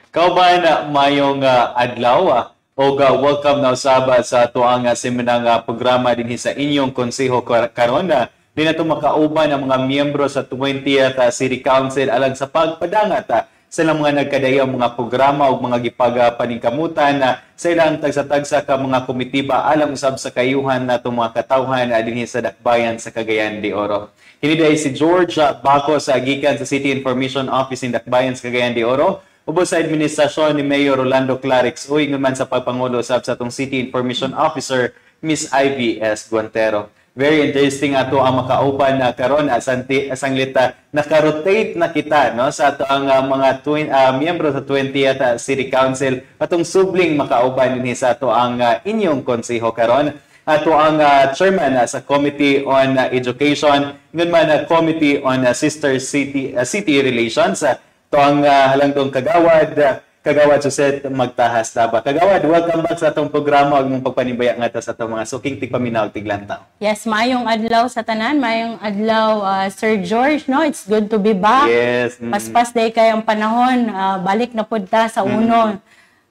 Kauban mayong adlaw o welcome na usaba sa tuang seminang programa din sa inyong konseho karon di na ito makauban ang mga miyembro sa 20th City Council alang sa pagpadangat sa ilang mga nagkadayang mga programa o mga gipagpaningkamutan sa ilang tagsa-tagsa ka mga komitiba alang usab sa kayuhan na itong mga katawhan din sa dakbayan sa Cagayan de Oro. Hiniday si George Bacos gikan sa City Information Office in Dakbayan sa Cagayan de Oro. Ubos sa administrasyon ni Mayor Rolando Clarix uy naman sa pagpangulo sa atong City Information Officer Miss Ivy S. Guantero. Very interesting ato ang makauban na karon asang lita naka-rotate na kita no sa ato ang mga miyembro sa 20th City Council atong subling makauban dinhi sa ato ang inyong konseho karon. Ato ang chairman sa Committee on Education ngun man Committee on Sister City Relations to ang halangdong Kagawad Suset Magtahas Taba. Kagawad, welcome back sa atong programa ug mong pagpanibaya nga sa atong mga suking tigpaminaw tiglantaw. Yes, mayong adlaw sa tanan, mayong adlaw Sir George, no? It's good to be back. Yes. Paspas day kay ang panahon, balik na pud ta sa uno.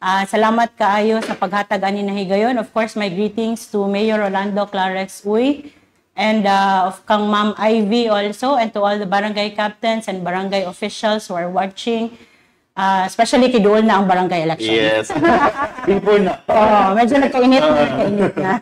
Salamat kaayo sa paghatag ani nahigayon. Of course, my greetings to Mayor Rolando Clarix Uy and of kang Ma'am Ivy also, and to all the barangay captains and barangay officials who are watching. Especially kiduol na ang barangay election. Yes. People na. Medyo nagkainit na.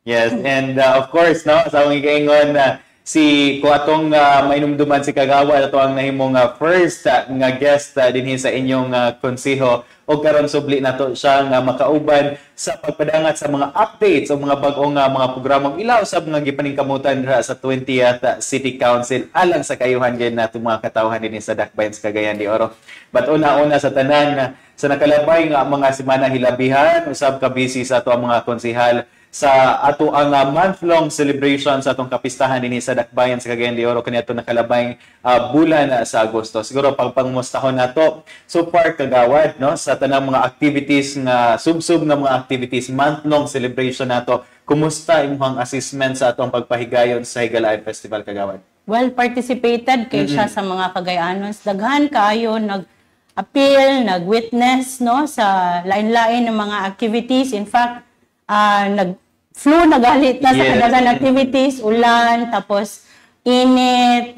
Yes, and of course, no, sa akong ikaingon si kuatong mainumduman si Kagawad ato ang nahimong first nga guest dinhi sa inyong konseho o karon subli nato siya nga makauban sa pagpadangat sa mga updates o mga bag-ong mga programang ilaw sa mga gipaningkamutan sa 20th City Council alang sa kayuhan gyud nato mga katawhan dinhi sa Dakbayan sa Cagayan de Oro. But una-una sa tanan sa nakalabay nga mga semana hilabihan usab ka busy sa ato ang mga konsehal sa ato ang month-long celebration sa atong kapistahan dinhi sa Dakbayan sa Cagayan de Oro kaniadto nakalabay bulan sa Agosto. Siguro pagpangmustahon nato so far Kagawad no sa tanang mga activities nga subsub na mga activities month-long celebration nato. Kumusta imong assessment sa atong pagpahigayon sa Higala Festival Kagawad? Well participated kay siya sa mga Cagayanos. Daghan kaayo nag-appeal, nag-witness no sa lain-lain ng mga activities. In fact, flu nagalit na sa kadagan activities, ulan, tapos init,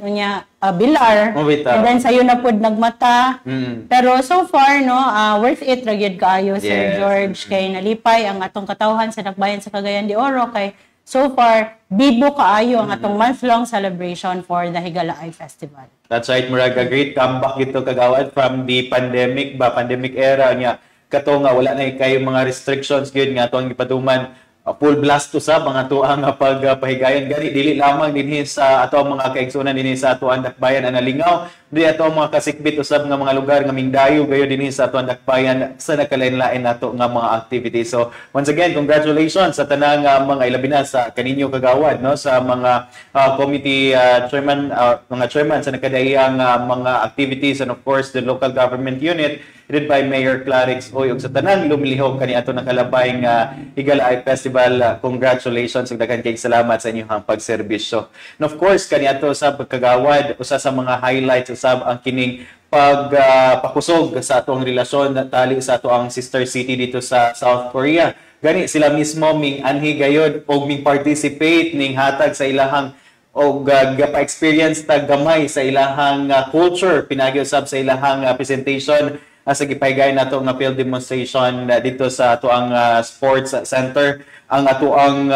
bilar, and then sayo na pod nagmata. Pero so far, no, worth it ra gyud kaayo, Sir George, kay nalipay ang atong katawhan sa Dakbayan sa Cagayan de Oro, kay so far, bibo kaayo ang atong month-long celebration for the Higala Festival. That's right, murag great comeback ito Kagawad from the pandemic era niya. Kato nga wala na kayo mga restrictions gyud nga atong gipatuman full blast to sa mga tuang pagpahigayon gani dili lamang dinhi sa ato ang mga kaigsunan dinhi sa ato ang Dakbayan ang nalingaw di ato ang mga kasikbit usab nga mga lugar nga mingdayo gayo dinhi sa ato ang Dakbayan sa nakalain-lain nato nga mga activities. So once again congratulations sa tanang mga ilabi na sa kaninyo Kagawad no sa mga committee chairman mga chairman sa nakadayang mga activities and of course the local government unit headed by Mayor Clarix Uy ug sa tanang lumilihok kani ato nakalabay nga Higala Festival. Congratulations ug daghan kay salamat sa inyong pagserbisyo. And of course kani ato sa Kagawad usa sa mga highlights usab ang kining pagpakusog sa atong relasyon tali sa ato ang sister city dito sa South Korea. Gani sila mismo ming anhi gayud og ming participate ning hatag sa ilahang o gapa-experience tag gamay sa ilahang culture pinagi usab sa ilahang presentation sa gipahigayon nato nga field demonstration dito sa ato ang sports center ang ato ang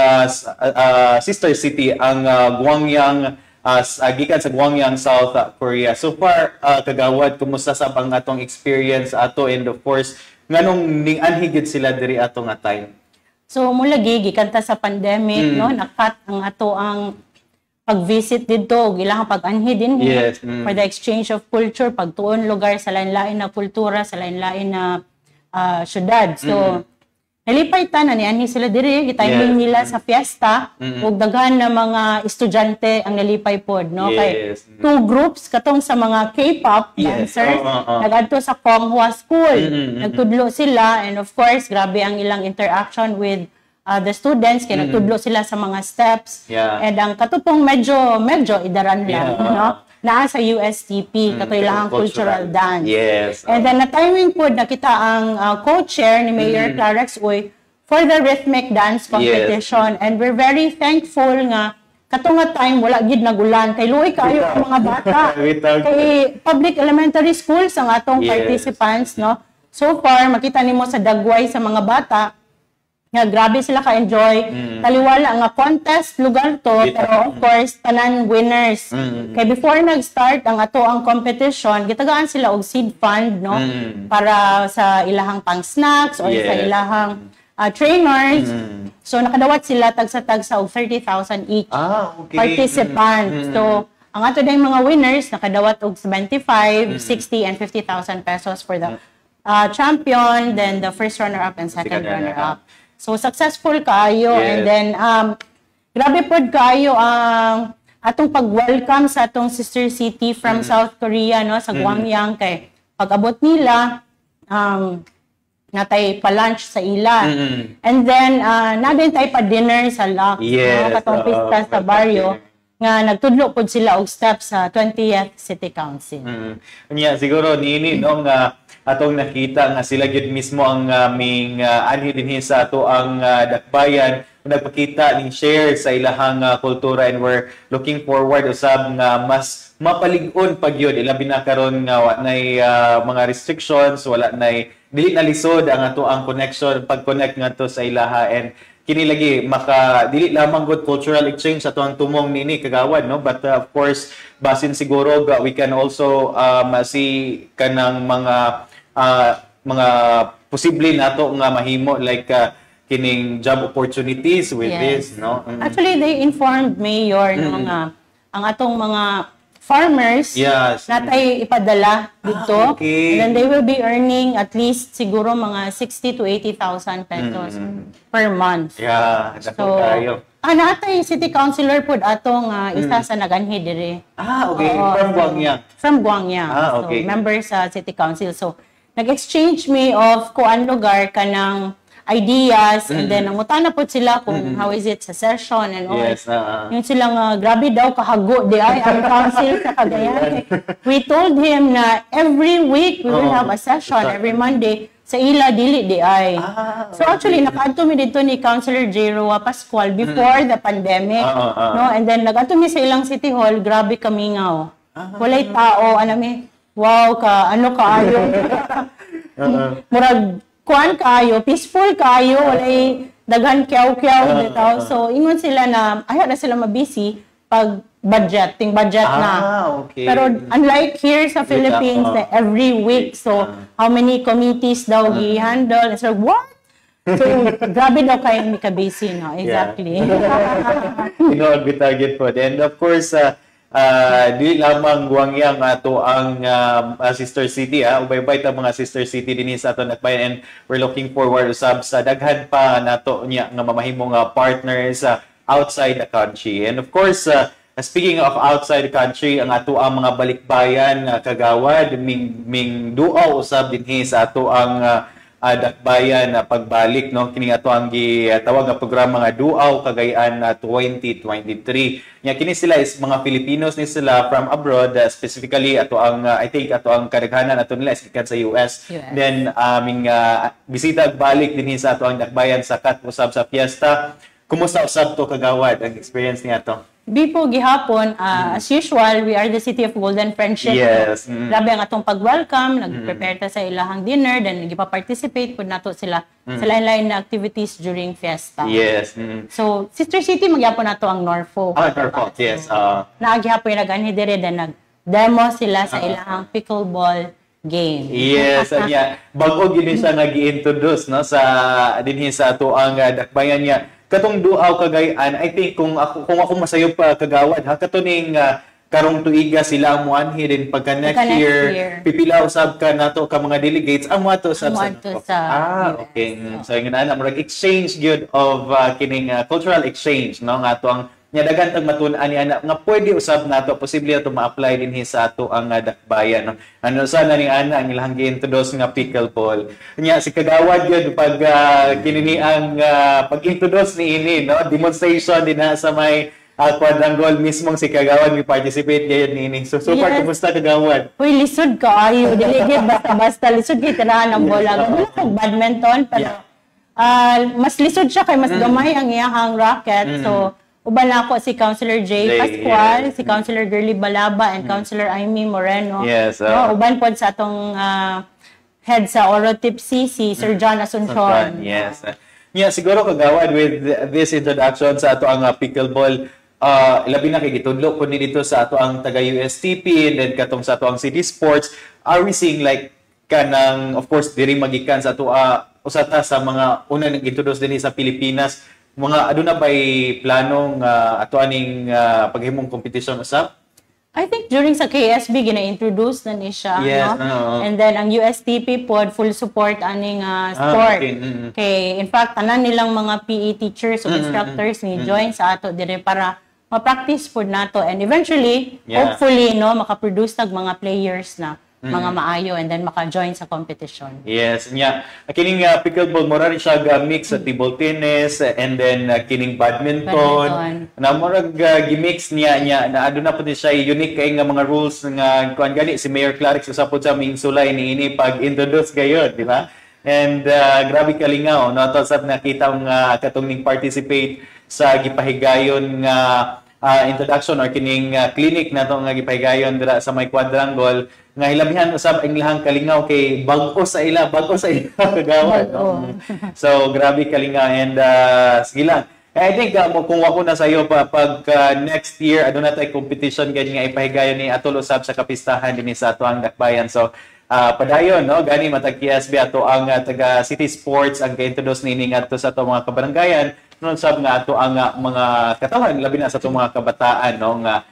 sister city ang Gwangyang gikan sa Gwangyang South Korea. So far Kagawad kumusta sa ang atong experience ato and of course nganong ning anhigid sila diri ato nga time? So mula gikan ta sa pandemic no nakat ang ato ang pag-visit dito ug ilahang pag-anhi din for the exchange of culture, pagtuon lugar sa lain-lain na kultura, sa lain-lain na syudad. So nalipay ta na niani sila diri gitiming nila sa fiesta ug daghan na mga estudyante ang nalipay pod no kay two groups katong sa mga K-pop dancers nagadto sa Konghua School nagtudlo sila and of course grabe ang ilang interaction with the students kay nagtudlo sila sa mga steps and ang katupong medyo idaran lang no naa sa USTP katoy lang cultural dance. Yes. And then na timing po nakita ang co-chair ni Mayor Clarex Uy for the rhythmic dance competition, and we're very thankful nga katong nga time wala gid nagulan kay luoy kayo ang mga bata kay public elementary schools ang atong participants, no. So far makita nimo sa dagway sa mga bata nga grabe sila ka-enjoy. Taliwala nga contest lugar to, pero of course tanan winners. Kay before nag-start ang ato ang competition, gitagaan sila og seed fund, no, para sa ilahang pang snacks or sa ilahang trainers. So nakadawat sila tag sa og 30,000 each participant. So ang ato dayong mga winners nakadawat og 75, 60 and 50,000 pesos for the champion, then the first runner-up and second runner-up. So successful kaayo, and then grabe pod kaayo ang atong pag-welcome sa atong sister city from South Korea, no, sa Gwangyang. Kay pag-abot nila natay pa-lunch sa ila. And then na din tay pa-dinner sa Lux, no, katong pista sa baryo nga nagtudlo pod sila og steps sa 20th City Council. Unya siguro niini no nga atong nakita nga sila gyud mismo ang aming anhi dinhi sa ato ang dakbayan, nagpakita ning share sa ilahang kultura, and we're looking forward usab nga mas mapalig-on pag yun ilabi na karon nga wa nay mga restrictions, wala nay dili na lisod ang ato ang connection, pag-connect ngadto sa ilaha, and kini lagi maka dili lamang good cultural exchange ato ang tumong nini kagawad, no, but of course basin siguro we can also see kanang mga posible nato nga mahimo like kining job opportunities with this, no. Actually they informed Mayor no nga ang atong mga farmers natay ipadala dito, and then they will be earning at least siguro mga 60 to 80,000 pesos per month. So natay city councilor pod atong isa sa naganhi diri. From Gwangyang. From Gwangyang. So member sa city council. So nag-exchange me of kuan lugar kanang ideas, and then nangutana po sila kung how is it sa session and all. Yung silang grabe daw kahago di ay ang council sa Cagayan. We told him na every week we will have a session every Monday sa ila dili di ay. So actually nakaadto mi dito ni Councilor J. Roa Pascual before the pandemic, no, and then nag-adto mi sa ilang city hall, grabe kamingaw. Walay tao, anami. Wow ka, ano kaayo. Murag kuan kaayo, peaceful kaayo, walay daghan kyaw-kyaw dito. So ingon sila na ayaw na sila mabisi pag budget na. Pero unlike here sa Philippines, na every week, so how many committees daw gi-handle? So what? So grabe daw kayo mi kabisi, no? Exactly. Inood bitagit po. And of course, di lamang Gwangyang ato ang sister city, ubay-ubay ta mga sister city dinhi sa ato nakbayan, and we're looking forward usab sa daghan pa nato nya nga mamahimong partners outside the country. And of course, speaking of outside the country, ang ato ang mga balikbayan kagawad ming duaw usab dinhi sa ato ang dakbayan pagbalik, no, kini ato ang gitawag nga programa nga Duaw Cagayan 2023. Nya kini sila is mga Filipinos ni sila from abroad, specifically ato ang I think ato ang kadaghanan ato nila is gikan sa US. Then aming bisita balik dinhi sa ato ang dakbayan sa kat usab sa fiesta. Kumusta usab to kagawad ang experience niya to? Bipo gihapon, as usual, we are the city of golden friendship. Grabe ang atong pag-welcome, nag-prepare ta sa ilahang dinner, then nagipa-participate po nato sila sa lain-lain na activities during fiesta. So, sister city, magyapon nato ang Norfolk. Norfolk, yes. Naagihapon yung nag-anhi dire, then nag-demo sila sa ilahang pickleball game. Yes, bago gini siya nag-i-introduce, no, sa dinhi sa ato ang dakbayan niya. Katong Duaw Cagayan, I think kung ako masayop pa kagawad, katuning karong tuiga sila ang muanhi din pagka next year pipila usab ka nato ka mga delegates ang moato sa okay. So yung ana murag exchange gyud of kining cultural exchange, no, nga ato ang nya daghan tag matun-an ni ana nga pwede usab nato posible ato ma-apply dinhi sa ato ang dakbayan, no. Ano sana ni ana ang ilang gi-introduce nga pickleball nya si kagawad gyud pag kinini ang pag-introduce ni ini, no, demonstration din sa may quadrangle mismong si Kagawad may participate ngayon nini. So far, kumusta Kagawad? Uy, lisod ka ayo. Dili basta-basta lisod kay tirahan ng bola. Wala kang badminton pero mas lisod siya kay mas gamay ang iyang racket. So uban ako si Councilor J. Pascual, si Councilor Girly Balaba, and Councilor Amy Moreno. Yes. Uban po sa atong head sa OROTIP-C, si Sir John Asuncion. Yes. Siguro Kagawad with this introduction sa ato ang pickleball, labi na kay gitudlo ko ni dito sa ato ang taga USTP and then katong sa ato ang City Sports, are we seeing like kanang of course diri magikan sa ato usata sa mga una nag-introduce din sa Pilipinas, mga aduna ba'y planong ato aning paghimong competition usab? I think during sa KSB gina-introduce na ni siya, yes, no? And then ang USTP pod full support aning sport. Okay. In fact tanan nilang mga PE teachers o instructors ni join sa ato dire para ma-practice pod nato and eventually hopefully maka-produce tag mga players na mga maayo and then maka-join sa competition. Yes, kining pickleball mura rin siya mix sa table tennis and then kining badminton. Na murag gimix niya na aduna po siya unique kay nga mga rules nga kuan gani si Mayor Clarix usapod sa ming sulay niini pag introduce gayud, di ba? And grabe kalingaw no to sab nakita nga katong ning participate sa gipahigayon nga introduction or kining clinic nato nga gipahigayon dira sa may quadrangle nga hilabihan usab ang ilahang kalingaw kay bag-o sa ila Kagawad. So grabe kalingaw and sige lang. I think kung wako na sayo pag next year aduna tay competition gani nga ipahigayon ni atol usab sa kapistahan dinhi sa ato ang dakbayan. So padayon gani matag KSB ato ang taga City Sports ang ka-introduce nini ngadto sa ato mga kabaranggayan non sab nga ato ang mga katawan labi na sa ato mga kabataan nga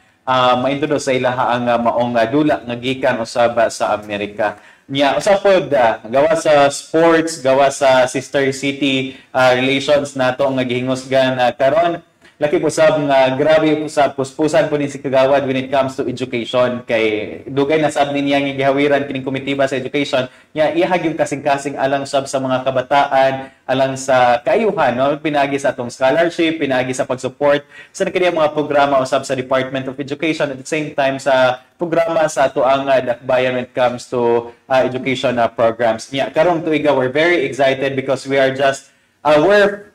ma-introduce sa ilaha ang maong dula nga gikan usab sa Amerika. Usab pod gawa sa sports, gawa sa sister city relations nato nga gihingusgan karon laki po sab nga grabe po sa puspusan po ni si Kagawad when it comes to education kay dugay na sab niya nga gihawiran kining komitiba sa education ihag yung kasing-kasing alang sab sa mga kabataan alang sa kaayuhan pinagi sa atong scholarship, pinagi sa pag-support sa kaniyang mga programa usab sa Department of Education at the same time sa programa sa ato ang dakbayan when it comes to education programs. Karong tuiga we're very excited because we are just we're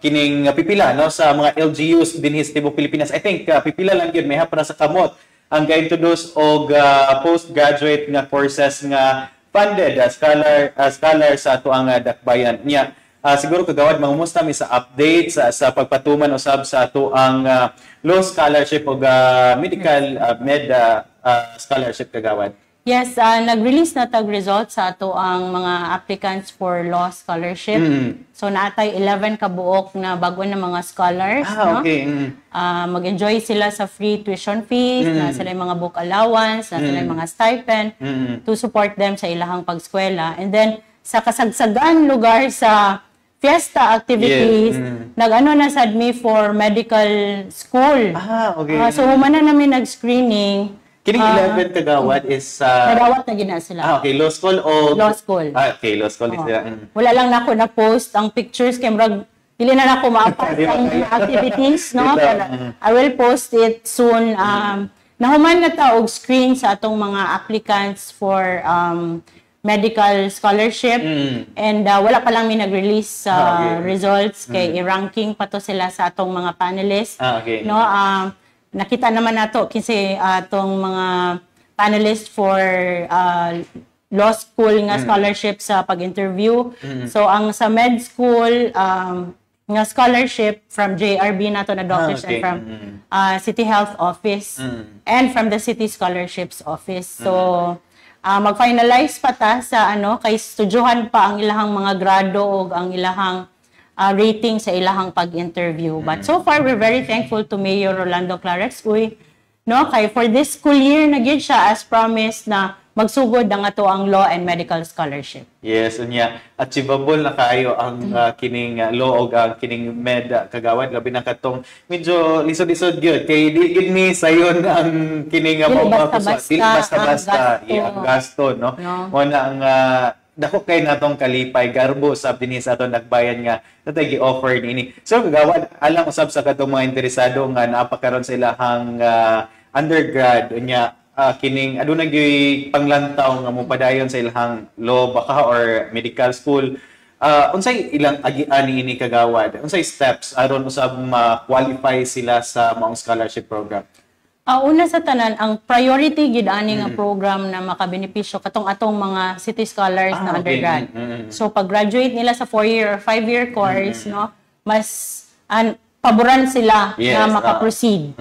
kining pipila sa mga LGUs dinhi sa tibok Pilipinas. I think pipila lang gyud may para sa kamot ang ga-introduce og postgraduate nga courses nga funded scholar sa ato ang dakbayan. Siguro Kagawad mangumusta mi sa update sa pagpatuman usab sa ato ang law scholarship og medical scholarship Kagawad. Yes, nag-release na tag results sa ato ang mga applicants for law scholarship. So naatay 11 kabuok na bago na mga scholars, okay. Mag-enjoy sila sa free tuition fees, na sila yung mga book allowance, na sila yung mga stipend to support them sa ilahang pagskwela. And then sa kasagsagan lugar sa fiesta activities, nag-ano na sad me for medical school. Okay. So humana namin nag-screening. Kining 11 Kagawad is nadawat na gina sila. Okay, law school o law school. Okay, law school is wala lang na ako na post ang pictures kay murag dili na ako maapas ang activities I will post it soon. Nahuman na ta og screen sa atong mga applicants for medical scholarship and wala pa lang may nag-release results kay i-ranking pa to sila sa atong mga panelists. Nakita naman nato kasi atong mga panelists for law school nga scholarship sa pag-interview. So ang sa med school nga scholarship from JRB nato na doctors and from City Health Office and from the City Scholarships Office. So mag-finalize pa ta sa kay studyohan pa ang ilahang mga grado o ang ilahang rating sa ilahang pag-interview. But so far, we're very thankful to Mayor Rolando Clarix. Kay for this school year, nagyan siya as promised na magsugod ang ato ang law and medical scholarship. Yes, achievable na kaayo ang kining law o kining med Kagawad. Labi na katong medyo lisod-lisod gyud kay di gid ni sayon ang kining basta-basta ang gasto, mo na ang dako kay natong kalipay garbo usab dinhi sa aton nagbayan nga natay gi-offer niini. So kagawad alang usab sa kadtong mga interesado nga napakaron sa ilahang undergrad unya kining aduna gyud panglantaw nga mopadayon sa ilahang law baka or medical school. Unsay ilang agian niini kagawad? Unsay steps aron usab ma-qualify sila sa maong scholarship program? Una sa tanan, ang priority gid ani nga program na makabenepisyo katong atong mga city scholars na undergrad. So pag graduate nila sa 4-year or 5-year course, no, mas paboran sila na maka-proceed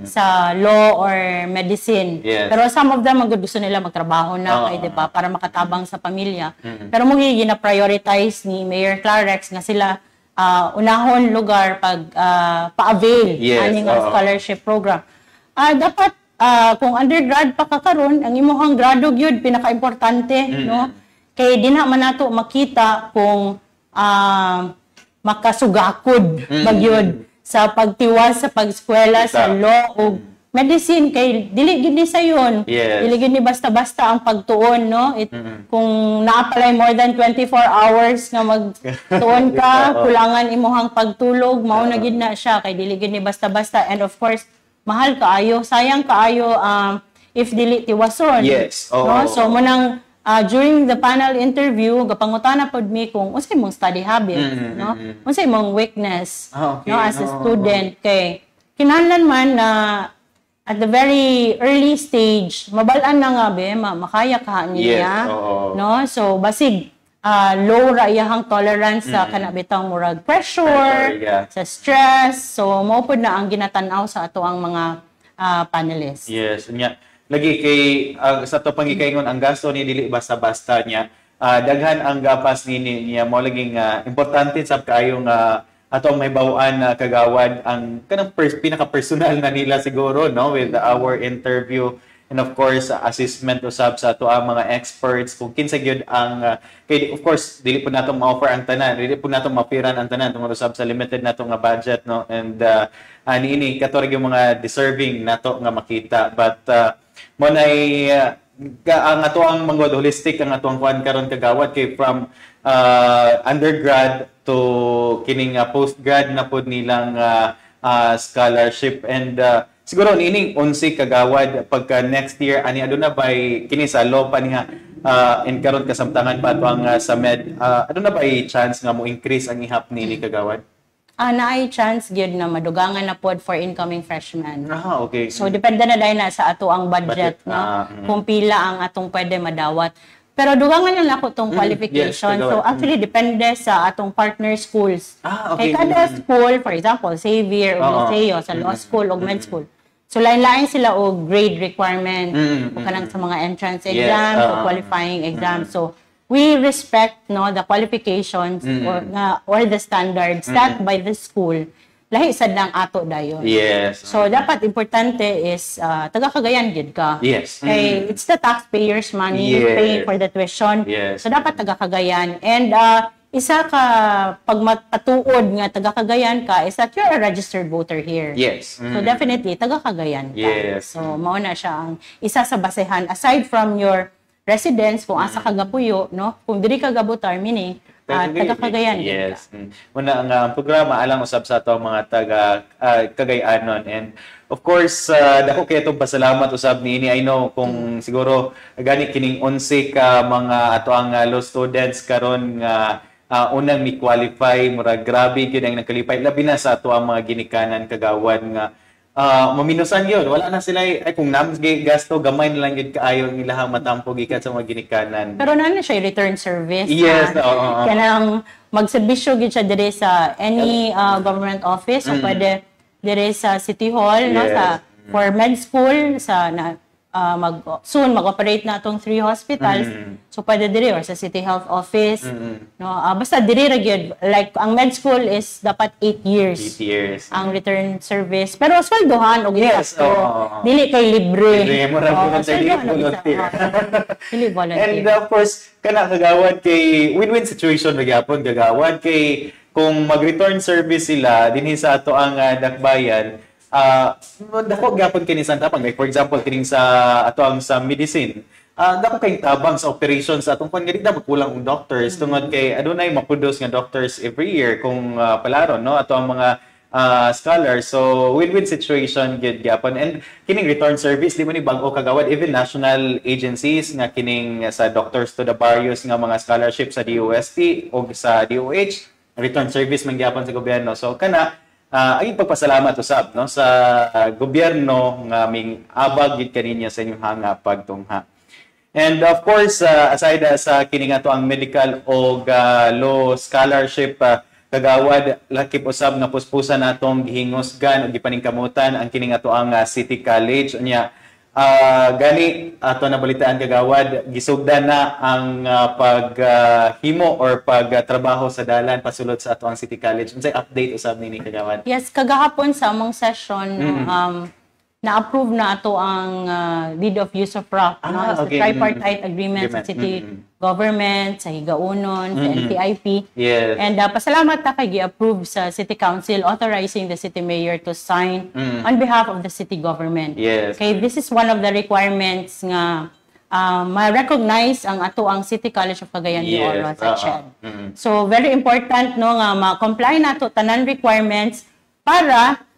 sa law or medicine. Pero some of them gusto nila magtrabaho na kay di ba para makatabang sa pamilya. Pero mo gina-prioritize ni Mayor Clarex nga sila unahon lugar pag pa-avail ani nga scholarship program. Dapat kung undergrad pa ka karon ang imong grado gyud pinaka-importante no kay dinha man nato makita kung makasugakod bagyod sa pagtiwas sa pag-eskwela sa law o medicine kay dili gid ni sayon dili gid ni basta-basta ang pagtuon no kung naa-apply more than 24 hours nga magtuon ka kulangan imong pagtulog mao na gid na siya kay dili gid ni basta-basta and of course mahal kaayo, sayang kaayo if dili tiwason. No? So munang during the panel interview, gapangutana pod mi kung unsay mong study habit, no? Unsay mong weakness, no as a student kay kinahanglan man na at the very early stage, mabalaan na nga be, makaya ka niya, no? So basig low ra iyahang tolerance sa kanabitang murag pressure, sa stress. So mao pod na ang ginatan-aw sa ato ang mga panelists. Yes, nya lagi kay sa to pangikaingon ang gasto ni dili basta-basta niya. Daghan ang gapas niya mo laging importante sab kaayo nga atong may bawaan na kagawad ang kanang pinaka-personal na nila siguro no with our interview. And of course, assessment usab sa ato ang mga experts kung kinsa gyud ang kay of course dili po nato ma-offer ang tanan, dili po nato mapiran ang tanan tungod usab sa limited nato nga budget no and niini katorog yung mga deserving nato nga makita but mo nay ang ato ang mga holistic ang ato ang kuan karon kagawad kay from undergrad to kining postgrad na pod nilang scholarship and siguro nining 11 kagawad pagka next year ani aduna bay kini sa law pa niha and karon kasamtangan pa ato ang sa med aduna bay chance nga mo increase ang ihap nini kagawad? Naay chance gyud na madugangan na pod for incoming freshmen. Okay. So depende na dai na sa ato ang budget no kung pila ang atong pwede madawat. Pero dugangan lang ako tong qualification. So actually depende sa atong partner schools. Kay kada school, for example, Xavier o Liceo sa law school o med school. So lain-lain sila o grade requirement o kanang sa mga entrance exams o qualifying exams. So we respect no the qualifications or the standards set by the school. Lahi sad lang ato dayon. So dapat importante is taga Cagayan gid ka. Kay it's the taxpayers' money paying for the tuition. So dapat taga Cagayan and isa ka pag mapatuod nga taga Cagayan ka is that you're a registered voter here. So definitely taga Cagayan ka. So mao na siya ang isa sa basehan aside from your residence kung asa ka gapuyo no kung diri ka gabutar meaning taga Cagayan. Muna ang programa alang usab sa ato mga taga Cagayanon and of course dako kay itong pasalamat usab niini I know kung siguro gani kining 11 ka mga ato ang law students karon nga unang mi-qualify, murag grabe yun ang nakalipay. Labi na sa ato ang mga ginikanan kagawad nga maminusan yun. Wala na sila, ay kung namin gasto, gamay na lang yun kaayo ang ilahang matampog ikat sa mga ginikanan. Pero na siya return service. Kanang magserbisyo yun siya dire sa any government office o pwede dire sa City Hall, no, sa for med school, sa soon mag-operate na itong 3 hospitals. So pwede diri or sa City Health Office. No, basta diri ra gyud. Like ang med school is dapat 8 years. 8 years. Ang return service. Pero sweldohan og gasto. Dili kay libre. Dili volunteer. And of course, kana kagawad kay win-win situation ra gyapon kagawad kay kung mag-return service sila dinhi sa ato ang dakbayan dako gyapon kini sa tapang like for example kining sa ato ang sa medicine dako kay tabang sa operations atong kung nga dito magkulang ang doctors tungod kay adunay maproduce nga doctors every year kung palaron no ato ang mga scholars. So win-win situation gid gyapon, and kining return service di mo ni bag-o kagawad, even national agencies nga kining sa Doctors to the Barrios nga mga scholarship sa DOST o sa DOH return service man gyapon sa gobyerno. So kana ay pagpasalamat usab no sa gobyerno nga ming abag gid kaninya sa inyong hanga pagtungha. And of course, aside sa kining ato ang medical o law scholarship, kagawad lakip usab nga puspusan natong gihingusgan ug gipaningkamutan ang kining ato ang City College nya. Gani ato nabalitaan kagawad gisugdan na ang paghimo or pagtrabaho sa dalan pasulod sa ato ang City College. Unsay update usab nini kagawad? Yes, kagahapon sa among session na-approve na ato ang deed of use of rock, no? It's the tripartite agreement sa city government, sa Higaunon, sa NTIP. Yes. And pasalamat ta kay gi-approve sa City Council authorizing the city mayor to sign on behalf of the city government. Yes. Okay, this is one of the requirements nga ma-recognize ang ato ang City College of Cagayan de Oro sa CHED. So very important no nga ma-comply nato tanan requirements para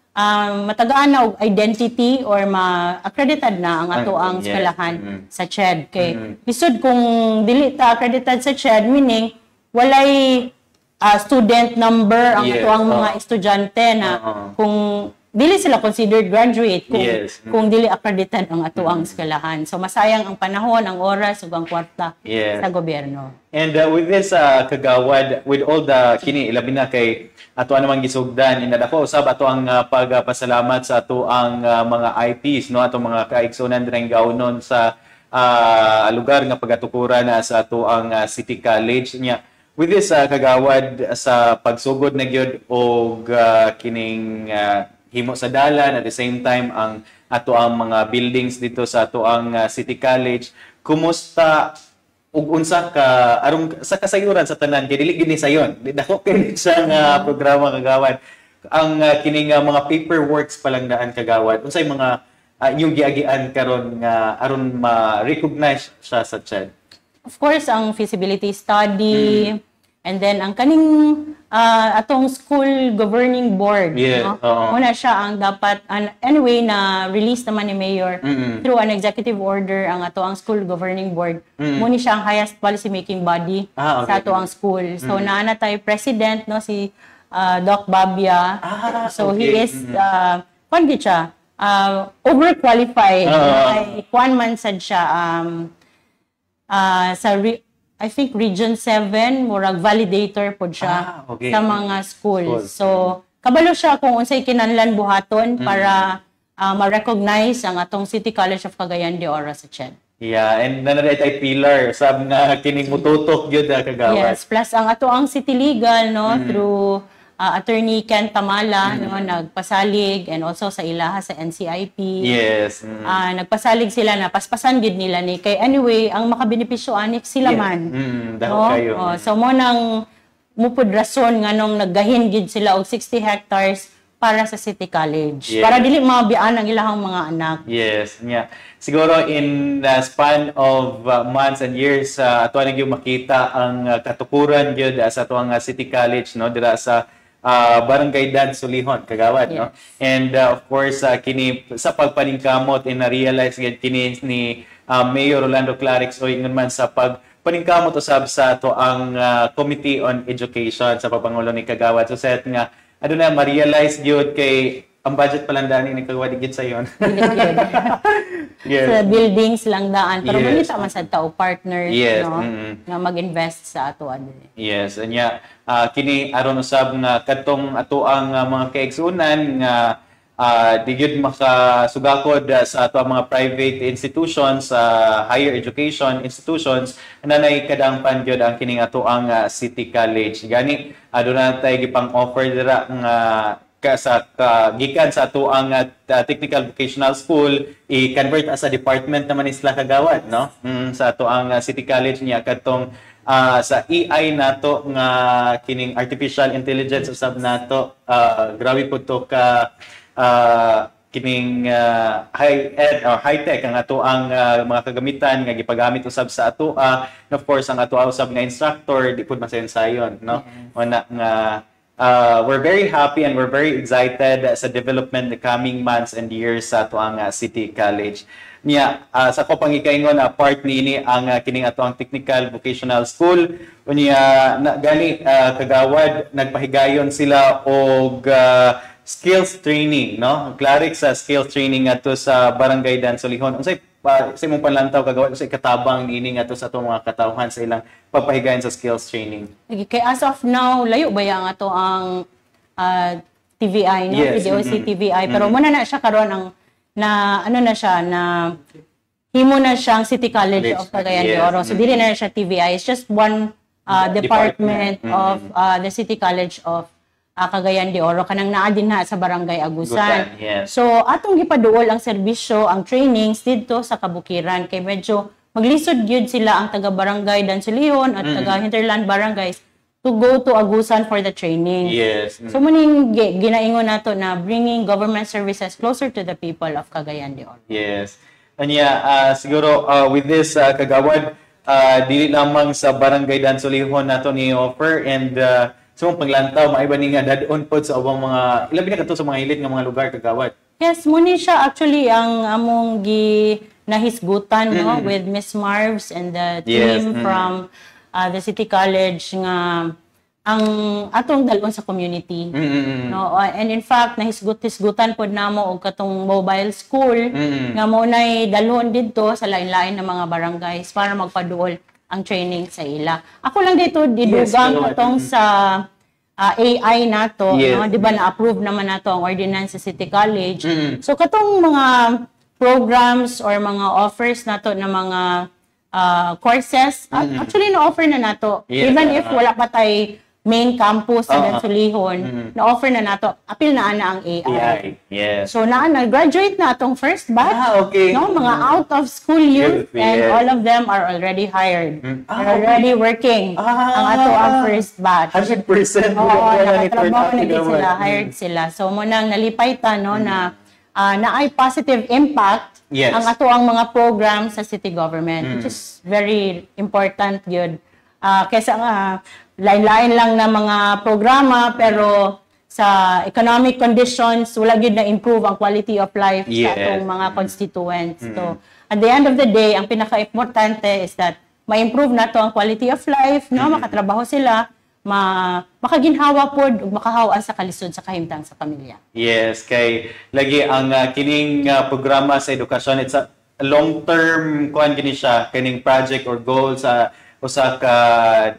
matagaan na og identity or ma-accredited na ang ato ang eskwelahan sa CHED. Kay lisod kung dili ta accredited sa CHED, meaning walay student number ang ato ang mga estudyante na kung dili sila considered graduate kung dili accredited ang ato ang eskwelahan. So masayang ang panahon, ang oras ug ang kwarta sa gobyerno. And with this kagawad, with all the kini ilabi na kay ato namang gisugdan, inadako usab ato ang pagpasalamat sa ato ang mga IPs no, ato mga kaigsunan direng gawnon sa lugar nga pagatukuran sa ato ang City College nya. With this kagawad sa pagsugod na gyud og kining himo sa dalan, at the same time ang ato ang mga buildings dito sa ato ang City College, kumusta ug unsa ka aron sa kasayuran sa tanan kay dili gini sayon dako kay sa programa kagawad ang kining mga paperworks pa lang daan kagawad, unsay mga yung giagian karon nga aron ma-recognize siya sa CHED? Of course ang feasibility study, and then ang kaning atong school governing board, no? Muna siya ang dapat anyway na release naman ni Mayor through an executive order ang ato ang school governing board. Muna siya ang highest policy making body sa ato ang school. So naana tayo president no si Doc Babia. So he is siya overqualified. Ay kuan man sad siya sa I think Region 7, murag validator po siya sa mga schools. So, kabalo siya kung unsay kinahanglan buhaton para ma-recognize ang atong City College of Cagayan de Oro sa CHED. Yeah, and nanay tay pillar sab nga kining mututok gyud kagawad. Yes, plus ang ato ang City Legal no through Attorney Ken Tamala no nagpasalig, and also sa ilaha sa NCIP. Yes. Nagpasalig sila na paspasan gid nila ni kay anyway ang makabenepisyo anik sila man. Daw kayo. So mo nang mupod rason nga nung naggahin gid sila og 60 hectares para sa City College. Para dili mabian ang ilahang mga anak. Yes, yeah. Siguro in the span of months and years ato na gyud makita ang katukuran gyud sa ato ang City College no dira sa Barangay Dan Sulihon kagawad no. And of course kini sa pagpaningkamot na-realize gid kini ni Mayor Rolando Clarix o ingon man sa pagpaningkamot usab sa ato ang Committee on Education sa papangulo ni kagawad. So set nga aduna ma-realize gyud kay ang budget pa lang daan ni kagawad gid sayon. Sa buildings lang daan pero manita man sad ta og partners no nga mag-invest sa ato ani. Yes, anya kini aron usab nga kadtong ato ang mga kaigsunan nga di gyud makasugakod sa ato ang mga private institutions, higher education institutions, nanay kadangpan gyud ang kining ato ang City College. Gani aduna tay gipang-offer dira nga gikan sa ato ang Technical Vocational School i-convert as a department naman isla kagawad no sa ato ang City College niya kadtong sa AI nato nga kining artificial intelligence usab nato grabe pud to ka kining high-end or high-tech ang ato ang mga kagamitan nga gipagamit usab sa ato. And of course, ang ato usab nga instructor, di po masayon-sayon, no? Una nga, we're very happy and we're very excited sa development the coming months and years sa ato ang City College. Niya, sa ko pangikaingon, part ni ang kining ato ang Technical Vocational School. Unya, gani kagawad, nagpahigayon sila og skills training, no? Claric sa skills training ato sa Barangay Dansolihon. Unsay sa imong panlantaw kagawad unsay katabang niini ato sa atong mga katawhan sa ilang pagpahigayon sa skills training? Okay, as of now, layo ba yang ato ang TVI, no? Yes. PDOC TVI, pero muna na siya karon ang ano na siya na himo na siyang City College of Cagayan de Oro. So dili na siya TVI. It's just one department of the City College of Cagayan de Oro, kanang naa din na sa Barangay Agusan. Yes. So atong gipaduol ang serbisyo, ang trainings dito sa Kabukiran kay medyo maglisod gyud sila ang taga Barangay Dansolihon at taga Hinterland Barangays to go to Agusan for the training. Yes. So muning ginaingon nato na bringing government services closer to the people of Cagayan de Oro. Yes. Anya, siguro with this kagawad, dili lamang sa Barangay Dansolihon nato ni offer and so paglantaw maiba ni nga dadon pod sa ubang mga ilabi na kadto sa mga hilit nga mga lugar kagawad. Yes, muni siya actually ang among nahisgutan no with Miss Marvs and the team from the City College nga ang atong dalon sa community. No, and in fact nahisgutan pod namo og katong mobile school nga mo nay dalhon didto sa lain-lain na mga barangays para magpaduol ang training sa ila. Ako lang dito didugang katong sa AI nato, no? Di ba na-approve naman nato ang ordinance sa City College. So katong mga programs or mga offers nato na mga courses, actually na-offer na nato. Even if wala pa tay main campus sa Dansolihon, na-offer na nato, apil na ang AI. Yes. So na-graduate na atong first batch. Okay. No, mga out of school youth and all of them are already hired. They're already working. Ang ato ang first batch. 100%. Oo, nakatrabaho na din sila, hired sila. So mo nang nalipay ta no na ay positive impact ang ato ang mga program sa city government, which is very important yun. Kaysa nga lain-lain lang na mga programa pero sa economic conditions wala gyud na improve ang quality of life sa atong mga constituents. So at the end of the day ang pinaka-importante is that ma-improve nato ang quality of life, no, makatrabaho sila, makaginhawa pod ug makahawa sa kalisod sa kahimtang sa pamilya. Yes, kay lagi ang kining programa sa edukasyon, it's a long-term kuan gini siya, kining project or goal sa usa ka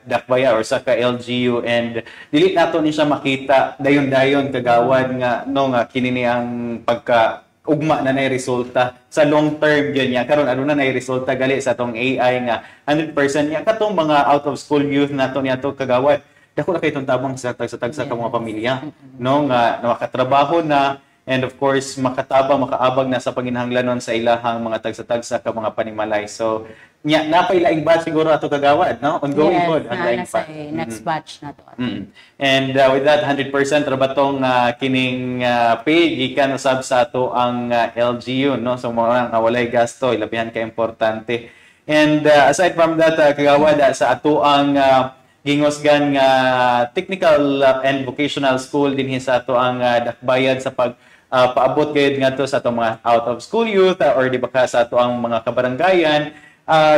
dakbaya or sa ka LGU, and dili nato ni siya makita dayon-dayon kagawad nga no nga kini ni ang pagka ugma na nay resulta sa long term gyud niya karon ano na nay resulta gali sa tong AI nga 100% niya katong mga out of school youth nato niya to kagawad dako na kay itong tabang sa tagsa-tagsa ka mga pamilya no nga makatrabaho na, and of course makatabang makaabag na sa panginahanglanon sa ilahang mga tagsa-tagsa ka mga panimalay. So nya napay laing batch siguro ato kagawad, no, ongoing pod ang laing batch next batch nato. And with that 100% ra batong kining pay gikan usab sa ato ang LGU, no, so mo nga walay gasto ilabihan ka importante. And aside from that kagawad sa ato ang gingosgan nga technical and vocational school dinhi sa ato ang dakbayan sa pag paabot gayud ngadto sa atong mga out of school youth or di ba ka sa ato ang mga kabaranggayan.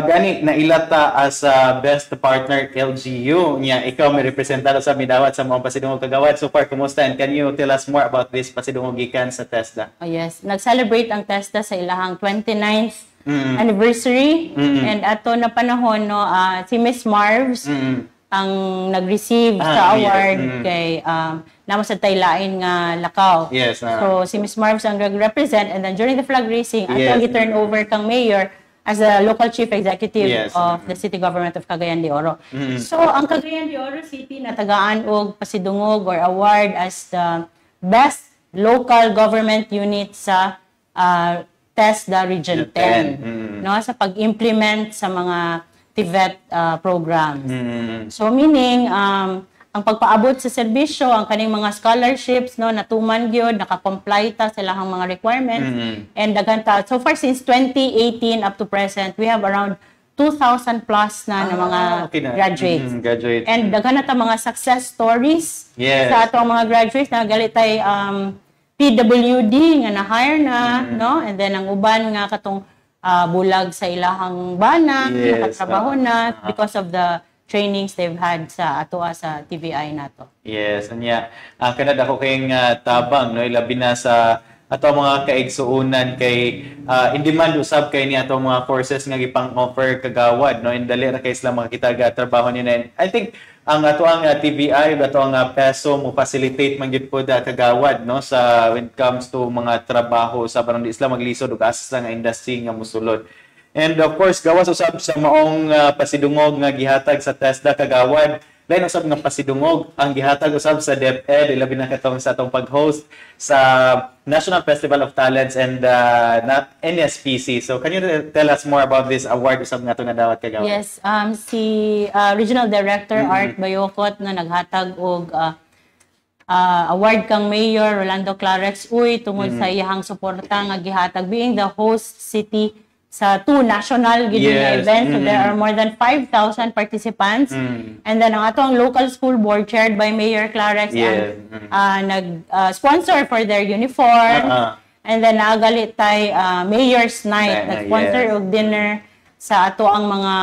Gani nailata as best partner LGU niya, ikaw may representado sa midawat sa mga pasidungog kagawad. So far, kumusta, and can you tell us more about this pasidungog gikan sa TESDA? Oh yes, nag-celebrate ang TESDA sa ilahang 29th anniversary, and ato na panahon no si Miss Marvs ang nag-receive sa award kay namo sa taylain nga lakaw. Yes. So si Miss Marvs ang represent, and then during the flag raising ato gi-turn over kang mayor as the local chief executive of the city government of Cagayan de Oro. So, ang Cagayan de Oro City natagaan og pasidungog or award as the best local government unit sa TESDA Region 10, no, sa pag-implement sa mga TVET programs. So, meaning, ang pagpaabot sa serbisyo, ang kaning mga scholarships, no, natuman gyud, naka-comply ta sa ilang mga requirements. And daghan ta. So far since 2018 up to present, we have around 2,000 plus na mga graduates. Graduates. And daghan na ta mga success stories sa atong mga graduates na galitay PWD nga na-hire na, no? And then ang uban nga katong bulag sa ilahang bana, nakatrabaho na because of the trainings they've had sa atoa sa TVI nato. Yes, anya kanad ako kayong tabang, no, ilabi na sa ato mga kaigsuunan kay in demand usab kay ni ato mga courses nga gipang-offer kagawad, no, and dali ra kay sila makita ga trabaho nila. And I think ang ato ang TVI, ato ang PESO mo facilitate man gid pod kagawad, no, sa when it comes to mga trabaho sa baron di sila maglisod og asa nga industry nga mosulod. And of course, gawas usab sa maong pasidungog nga gihatag sa TESDA kagawad. Lain usab nga pasidungog ang gihatag usab sa DepEd, ilabi na katong sa atong pag-host sa National Festival of Talents and NSPC. So can you tell us more about this award usab nga ito nadawat kagawad? Yes, si Regional Director Art Bayokot na naghatag og award kang Mayor Rolando Clarex Uy tungod sa iyang suporta nga gihatag being the host city sa two national events. So there are more than 5,000 participants. And then ang atong local school board chaired by Mayor Clarex nag-sponsor for their uniform. And then nagalit tay Mayor's Night, nag-sponsor og dinner sa ato ang mga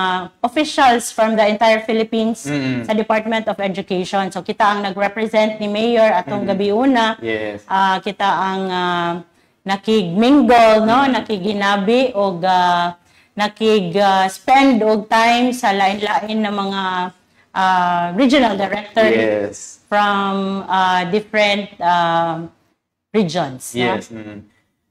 officials from the entire Philippines sa Department of Education. So kita ang nag-represent ni Mayor atong gabi una. Kita ang nakig-mingle, no, nakiginabi og nakig-spend og time sa lain-lain na mga regional directors from different regions. Yes.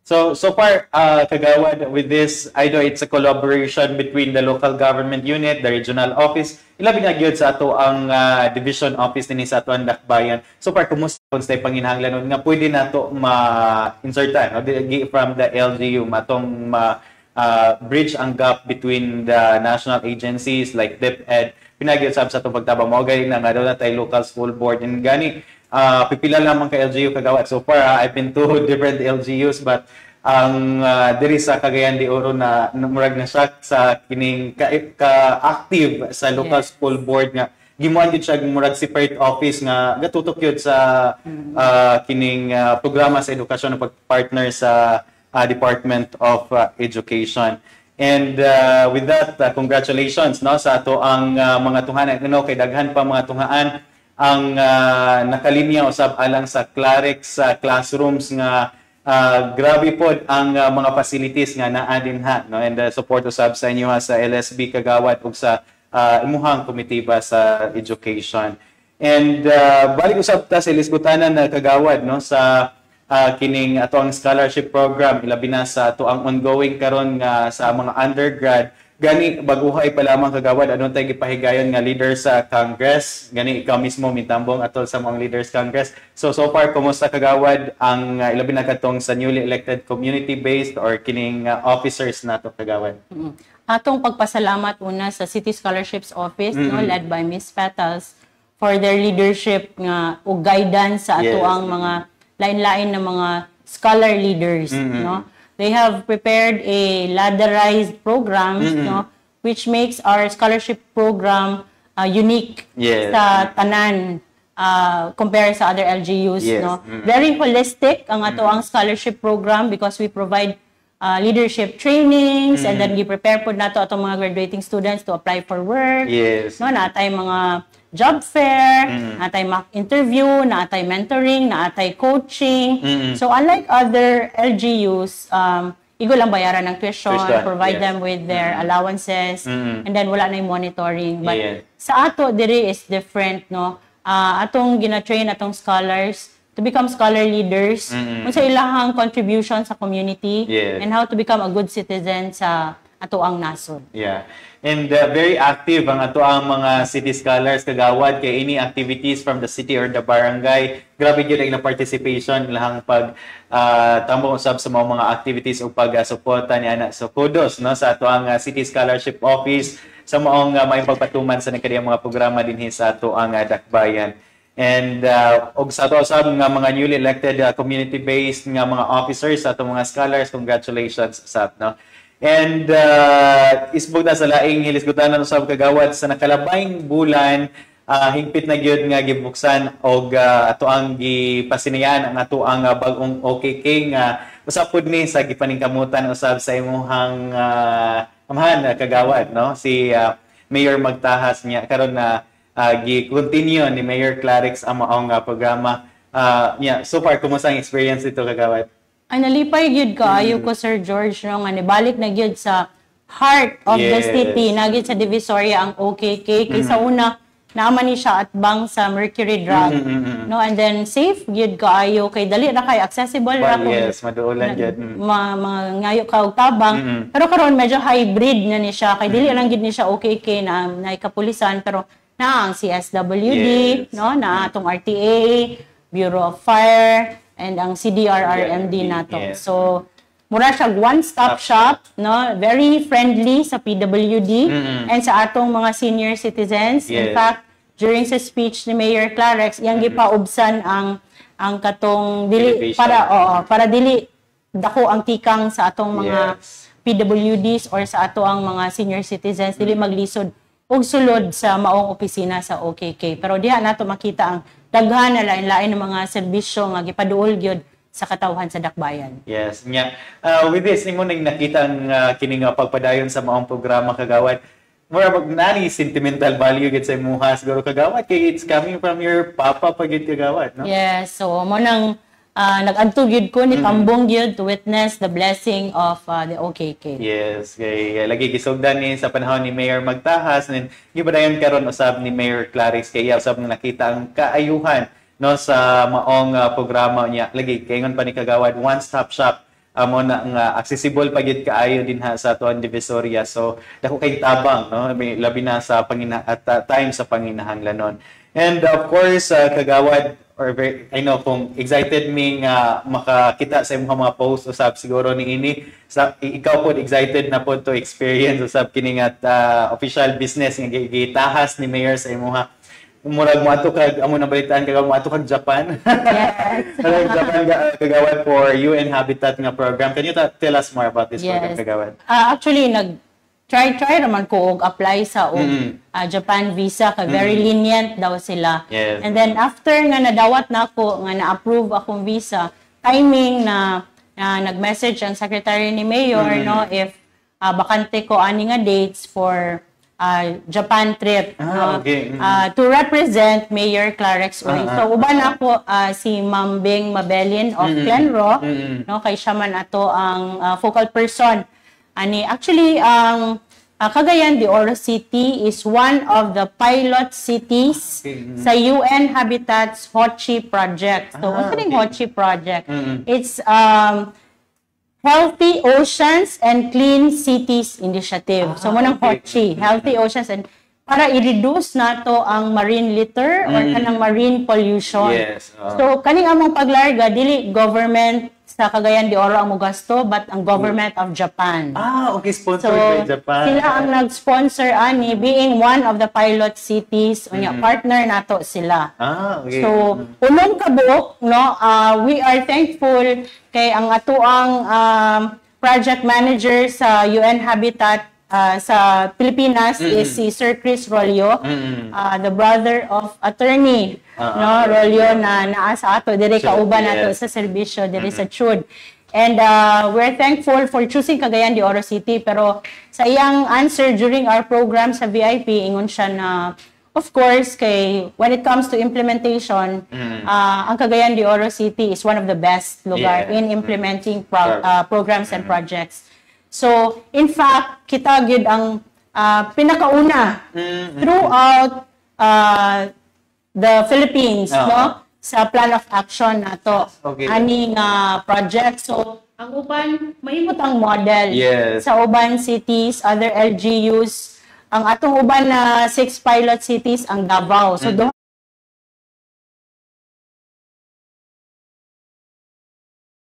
So far, kagawad, with this, I know it's a collaboration between the local government unit, the regional office, ilabi nga gyud sa ato ang division office din sa ato ang Dakbayan. So far, kumusta kung sa panginahanglan nga pwede nato ma-insertan, no, from the LGU, matong bridge ang gap between the national agencies like DepEd, pinagyud sa atong pagtabang mo gani na nga daw na tay local school board and gani pipila lamang ka LGU kagawad. So far, I've been to different LGUs, but ang diri sa Cagayan de Oro na murag na siya sa kining ka-active sa local school board nga gimuan gid siya murag separate office nga gatutok yun sa kining programa sa edukasyon na pagpartner sa Department of Education. And with that, congratulations, no, sa ato ang mga tunghanan, no, kay daghan pa mga tunghaan ang nakalinya usab alang sa Clarex classrooms nga grabe pod ang mga facilities nga naa dinha, no, and support usab sa inyo sa LSB kagawad ug sa imuhang komitiba sa education. And balik usab ta sa lisbutanan na kagawad, no, sa kining ato ang scholarship program, ilabi na sa ato ang ongoing karon nga sa mga undergrad. Gani baguhay pa lamang kagawad, ano tayo gipahigayon nga leaders sa Congress, gani ikaw mismo mitambong atol sa mga leaders Congress. So far, kumusta kagawad ang ilabi na katong sa newly elected community-based or kining officers nato kagawad? Atong pagpasalamat una sa City Scholarships Office, no, led by Ms. Petals, for their leadership nga o guidance sa ato ang mga lain-lain na mga scholar leaders, no. They have prepared a ladderized program, no, which makes our scholarship program unique sa tanan compared sa other LGUs, no. Very holistic ang ato ang scholarship program because we provide leadership trainings and then we prepare po nato atong mga graduating students to apply for work. No, natay mga job fair, natay mock interview, natay mentoring, natay coaching. So unlike other LGUs, igo lang bayaran ng tuition, provide them with their allowances, and then wala na yung monitoring. But sa ato diri is different, no. Atong gina-train atong scholars to become scholar leaders, kung sa ilahang contribution sa community, and how to become a good citizen sa ato ang nasod. And very active ang ato ang mga city scholars kagawad kay any activities from the city or the barangay. Grabe gyud ang participation lahang pag tambong usab sa mga activities o pag-suporta ni ana. So kudos, no, sa ato ang City Scholarship Office sa maong may pagpatuman sa nakadiyang mga programa dinhi sa ato ang Dakbayan. And og sa ato usab nga mga newly elected community-based nga mga officers sa ato mga scholars, congratulations usab, no. And isbog na sa laing hilisgutanan usab kagawad sa nakalabayng bulan, hingpit na gyud nga gibuksan og ato ang gipasinayan ang ato ang bag-ong OKK nga usab pud ni sa gipaningkamutan usab sa imong amahan kagawad, no, si Mayor Magtahas niya karon na gi-continue ni Mayor Clarix ang maong programa. So far, kumusta ang experience dito, kagawad? Ay, nalipay gyud kaayo ko, Sir George, no, nga nibalik na gyud sa heart of the city, na gyud sa Divisoria ang OKK. Kaysa una, naaman ni siya at bang sa Mercury Drug. No, and then safe gyud kaayo kay dali ra kay accessible ra ko. Yes, maduulan gyud. Mga ngayo ka og tabang. Pero karon medyo hybrid na ni siya kay dili lang gyud ni siya OKK na kapulisan, pero na ang CSWD, no, na atong RTA, Bureau of Fire, and ang CDRRMD nato. So mura siya one-stop shop, no, very friendly sa PWD and sa atong mga senior citizens. In fact, during sa speech ni Mayor Clarix, yang gipaubsan ang katong dili para dili dako ang tikang sa atong mga PWDs or sa ato ang mga senior citizens dili maglisod og sulod sa maong opisina sa OKK. Pero diha nato makita ang daghan na lain-lain ng mga serbisyo nga gipaduol gyud sa katawhan sa dakbayan. Yes, nya. With this, nimo nang nakita ang kining pagpadayon sa maong programa, kagawad. Mura nani sentimental value gid sa imuha siguro, kagawad, kay it's coming from your papa pa gid, kagawad, no? Yes, so mo nang nag-adto gyud ko ni tambong gyud to witness the blessing of the OKK. Yes, kay lagi gisugdan ni sa panahon ni Mayor Magtahas, and gibadayon karon usab ni Mayor Clarix kay usab nakita ang kaayuhan, no, sa maong programa niya. Lagi kaingon pa ni kagawad, one-stop shop amo na nga accessible pa gid kaayo dinha sa atuang Divisoria. So dako kay tabang, no, labi na sa time sa panginahanglanon. And of course, kagawad, I know kung excited mi nga makakita sa imong mga post usab siguro ni ini ikaw pod excited na pod to experience usab kini nga official business nga gitahas ni Mayor sa imong murag mo ato kag amo na balitaan kag mo ato kag Japan. Yes. Japan kagawad for UN Habitat nga program. Can you tell us more about this program, kagawad? Actually try naman ko og apply sa Japan visa kay very lenient daw sila. Yes. And then after nga nadawat na ako nga na-approve akong visa, timing na nag-message ang secretary ni Mayor, no, if bakante ko ani nga dates for Japan trip, to represent Mayor Clarix Uy. So uban ako si Ma'am Bing Mabelin of Glenro, no, kay siya man ato ang focal person. Actually, Cagayan de Oro City is one of the pilot cities sa UN Habitat's Hochi Project. So, what's the Hochi Project? It's Healthy Oceans and Clean Cities Initiative. So, munang Hochi, Healthy Oceans, and para i-reduce nato ang marine litter or kanang marine pollution. Yes. So, kaning among paglarga, dili government sa Cagayan de Oro ang mugasto, but ang government of Japan. Okay, sponsored by Japan. Sila ang nag-sponsor ani, being one of the pilot cities, partner nato sila. Okay. So, unong kabuok, no, we are thankful kay ang atuang project manager sa UN Habitat sa Pilipinas is si Sir Chris Rolio, the brother of attorney Rolio na naa sa ato diri kauban nato sa serbisyo diri sa CHUD. And we're thankful for choosing Cagayan de Oro City, pero sa iyang answer during our program sa VIP, ingon siya na of course kay when it comes to implementation, ang Cagayan de Oro City is one of the best lugar in implementing programs and projects. So, in fact, kita gid ang pinakauna throughout the Philippines, no, sa plan of action nato. Ani nga project. So, ang uban mahimot ang model sa uban cities, other LGUs. Ang atong uban na 6 pilot cities ang Davao. So,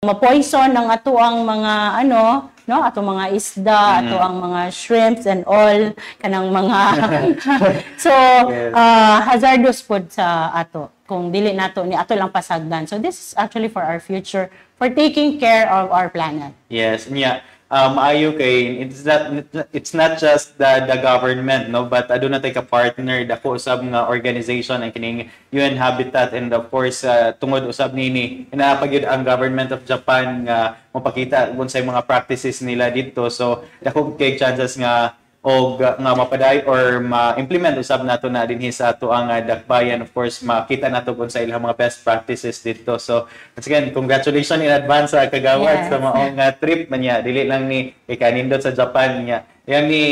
ma-poison ang ato ang mga ato mga isda, ato ang mga shrimps and all kanang mga so hazardous pod sa ato kung dili nato ni ato lang pasagdan. So this is actually for our future, for taking care of our planet. Yes, maayo kay it's not just the government, no, but aduna tay ka partner dako usab nga organization ang kining UN Habitat, and of course tungod usab nini inapagyud ang government of Japan nga mapakita unsay mga practices nila dito. So dako kay chances nga nga mapaday or ma-implement usab nato na dinhi sa ato ang dakbayan. Of course makita nato kung sa ilang mga best practices dito. So once again, congratulations in advance sa kagawad sa maong trip man niya, dili lang ni ikanindot sa Japan niya. Yan ni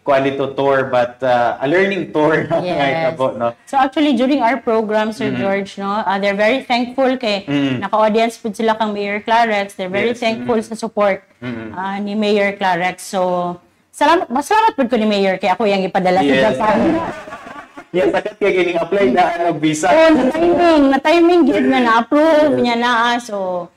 quality tour, but a learning tour right about, no. So actually during our program, Sir George, no, they're very thankful kay naka-audience pud sila kang Mayor Clarex. They're very thankful sa support ni Mayor Clarex. So salamat po ko ni Mayor kaya ako yung ipadala sa Japan. Yes, sakat kaya gining apply na visa. Na timing gid nga na-approve niya na. So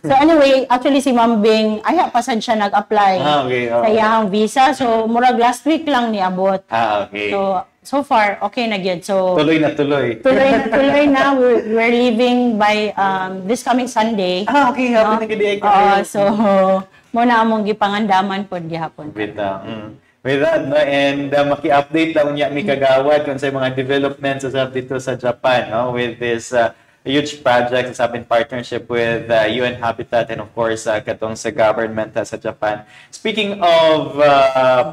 anyway, actually si Ma'am Bing, pa sad siya nag-apply sa iyang visa. So murag last week lang ni abot. Okay. So far, okay na gyud. So tuloy na tuloy. Tuloy na. We're leaving by this coming Sunday. Okay. Happy na gid. So muna among gipangandaman pod gihapon. With that, no, and maki-update lang niya mi kagawad kung sa mga developments usab dito sa Japan, no, with this huge project usab in partnership with UN Habitat and of course katong sa government sa Japan. Speaking of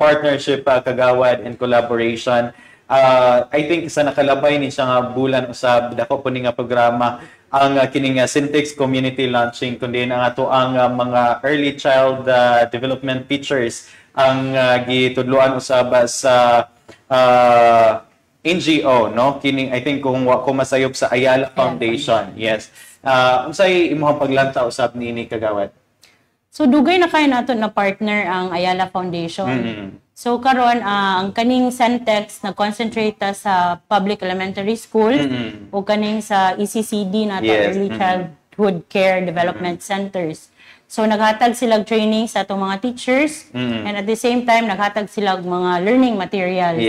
partnership, kagawad and collaboration, I think sa nakalabay ni siya nga bulan usab dako po ni nga programa ang kining Syntex Community Launching, kundi ang ato ang mga early child development teachers ang gitudloan usab sa NGO, no, kining I think kung masayop sa Ayala Foundation. Yes. Unsay imong paglanta usab niini kagawad? So dugay na kay nato na partner ang Ayala Foundation. So karon ang kaning Syntex nag-concentrate sa public elementary school o kaning sa ECCD nato, Early Childhood Care Development Centers. So naghatag sila training sa atong mga teachers and at the same time naghatag sila mga learning materials.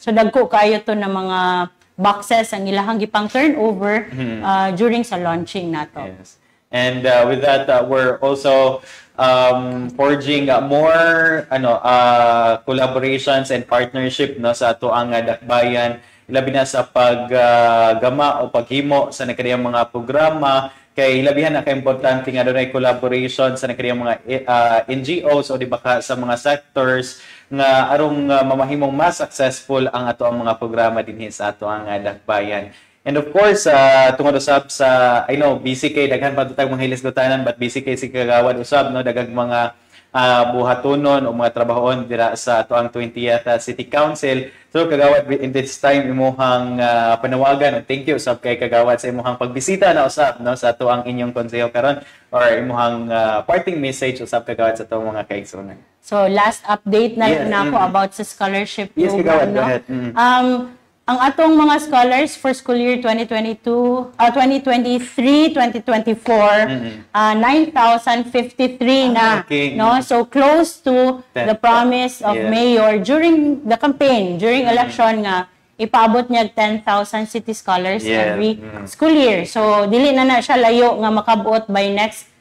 So dagko kayo to na mga boxes ang ilahang gipang turnover during sa launching nato. Yes. And with that we're also forging more collaborations and partnership, no, sa ato ang dakbayan, labi na sa paggama o paghimo sa nakadiyang mga programa, kay labihan na ka-importante nga doon ay collaboration sa nakadiyang mga NGOs o di ba sa mga sectors nga arong mamahimong mas successful ang ato ang mga programa dinhi sa ato ang dakbayan. And of course, tungod usab sa, I know, busy kay daghan pa tayong mga hilisgotanan, but busy kay si kagawad usab, no, daghang mga buhatonon o mga trabahon dira sa ato ang 20th City Council. So kagawad, in this time imuhang panawagan, thank you usab kay kagawad sa imuhang pagbisita na usab, no, sa ato ang inyong konseho karon, or imuhang parting message usab kagawad sa atong mga kaigsunan. So last update na ako about sa scholarship program. Yes, kagawad, go ahead. Ang atong mga scholars for school year 2023-2024, 9,053 na, no? So close to the promise of Mayor during the campaign, during election nga ipaabot niya 10,000 city scholars every school year. So dili na siya layo nga makabuot by next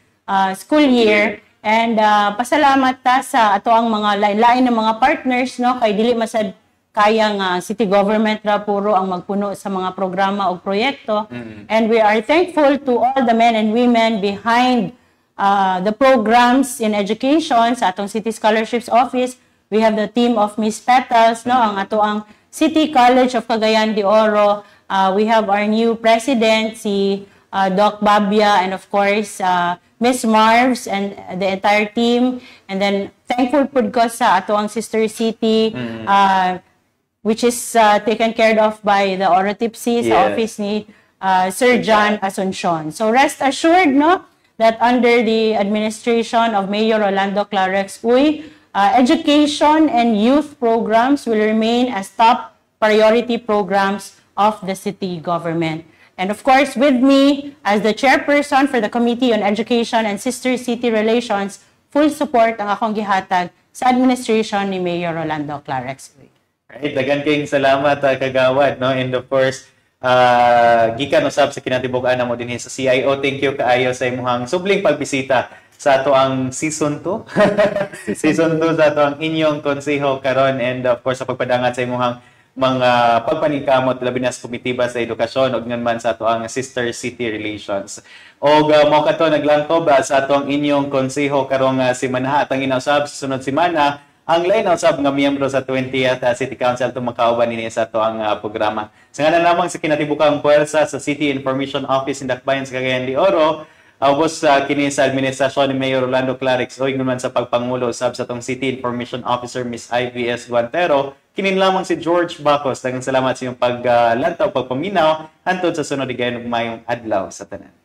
school year. And pasalamat ta sa ato ang mga lain-lain na mga partners, no, kay dili masad kaya nga city government ra puro ang magpuno sa mga programa o proyekto. And we are thankful to all the men and women behind the programs in education sa atong City Scholarships Office. We have the team of Miss Petals, no, ang ato ang City College of Cagayan de Oro. We have our new president, si Doc Babia, and of course Miss Marvs and the entire team. And then thankful pud ko sa ato ang sister city, which is taken care of by the Orotipsi sa office ni Sir John Asuncion. So rest assured, no, that under the administration of Mayor Rolando Clarex Uy, education and youth programs will remain as top priority programs of the city government. And of course, with me as the chairperson for the Committee on Education and Sister City Relations, full support ang akong gihatag sa administration ni Mayor Rolando Clarex. Right, dagan kayong salamat kagawad, no? And of course, gikan usab sa kinatibuk-an mo dinhi sa CIO. Thank you kaayo sa imong subling pagbisita sa ato ang season 2. Season 2 sa ato ang inyong konseho karon, and of course sa pagpadangat sa imong mga pagpaningkamot labi na sa komitiba sa edukasyon ug man sa ato ang Sister City Relations. Og mao kadto naglangkob sa ato ang inyong konseho karong semana at ang inausab sa sunod semana ang lain usab nga miyembro sa 20th City Council tumakauban nini sa ato ang programa. Sa ngalan lamang sa kinatibukang puwersa sa City Information Office in Dakbayan sa Cagayan de Oro, ubos kini sa administrasyon ni Mayor Rolando Clarex o man sa pagpangulo usab sa tong City Information Officer Miss Ivy S. Guantero, kinin lamang si George Bacos. Daghang salamat sa iyong paglantaw, pagpaminaw hantod sa sunod higayon ug mayong adlaw sa tanan.